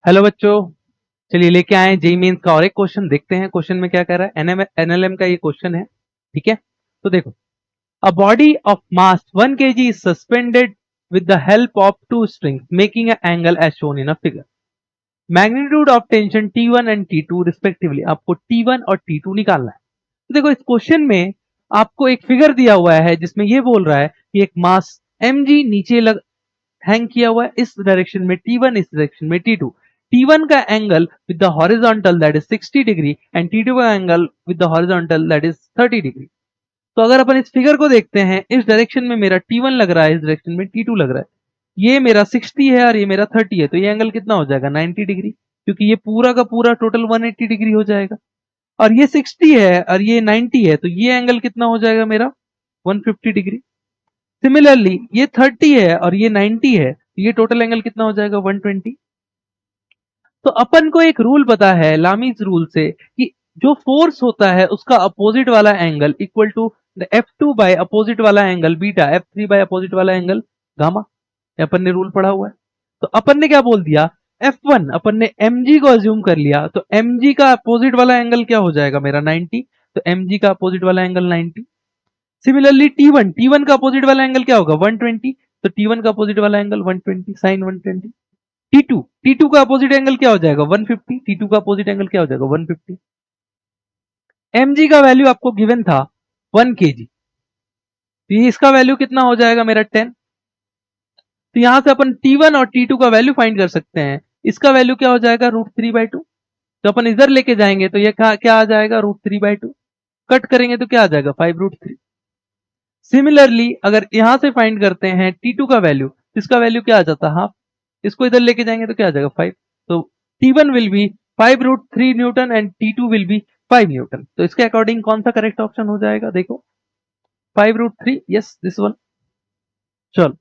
Hello बच्चों, चलिए लेके आए जेई मेंस का और एक क्वेश्चन। देखते हैं क्वेश्चन में क्या कह रहा है। एनएलएम का ये क्वेश्चन है, ठीक है। तो देखो, a body of mass 1 kg is suspended with the help of two strings making a angle as shown in a figure. Magnitude of tension T1 and T2 respectively. आपको T1 और T2 निकालना है। तो देखो, इस क्वेश्चन में आपको एक फिगर दिया हुआ है जिसमें ये बोल रहा है कि एक मास mg नीचे लग हैंग किया हुआ है इस डायरेक्शन में T1, इस डायरेक्शन में T2। T1 का angle with the horizontal that is 60 degree and T2 का angle with the horizontal that is 30 degree. तो अगर अपन इस फिगर को देखते हैं, इस डायरेक्शन में मेरा T1 लग रहा है, इस डायरेक्शन में T2 लग रहा है। ये मेरा 60 है और ये मेरा 30 है, तो ये एंगल कितना हो जाएगा? 90 डिग्री, क्योंकि ये पूरा का पूरा टोटल 180 डिग्री हो जाएगा। और ये 60 है और ये 90 है, तो ये एंगल कितना हो जाएगा मेरा? 150 डिग्री। सिमिलरली ये 30 है और ये 90 है, तो ये टोटल एंगल कितना हो जाएगा? 120। तो अपन को एक रूल पता है लामीज रूल से कि जो फोर्स होता है उसका अपोजिट वाला angle equal to F2 by opposite वाला angle beta, F3 by opposite वाला एंगल गामा। अपन ने रूल पढ़ा हुआ है। तो अपन ने क्या बोल दिया? F1 अपन ने mg को अज्यूम कर लिया, तो mg का अपोजिट वाला एंगल क्या हो जाएगा मेरा? 90। तो mg का अपोजिट वाला एंगल 90। सिमिलरली T1 का अपोजिट वाला एंगल क्या होगा? 120। तो T1 का अपोजिट वाला एंगल 120 साइन 120। T2 का अपोजिट एंगल क्या हो जाएगा? 150। T2 का अपोजिट एंगल क्या हो जाएगा? 150। mg का वैल्यू आपको गिवन था 1 kg, तो ये इसका वैल्यू कितना हो जाएगा मेरा? 10। तो यहां से अपन T1 और T2 का वैल्यू फाइंड कर सकते हैं। इसका वैल्यू क्या हो जाएगा? √3/2। तो अपन इधर लेके जाएंगे तो ये क्या आ जाएगा? √3/2। कट करेंगे तो क्या आ जाएगा? 5√3। सिमिलरली अगर यहां से फाइंड करते हैं T2 का वैल्यू, इसका वैल्यू क्या आ जाता है? हाफ। इसको इधर लेके जाएंगे तो क्या आ जाएगा? 5। तो T1 will be 5√3 Newton and T2 will be 5 Newton. तो इसके अकॉर्डिंग कौन सा करेक्ट ऑप्शन हो जाएगा? देखो, 5√3। Yes, this one. चलो।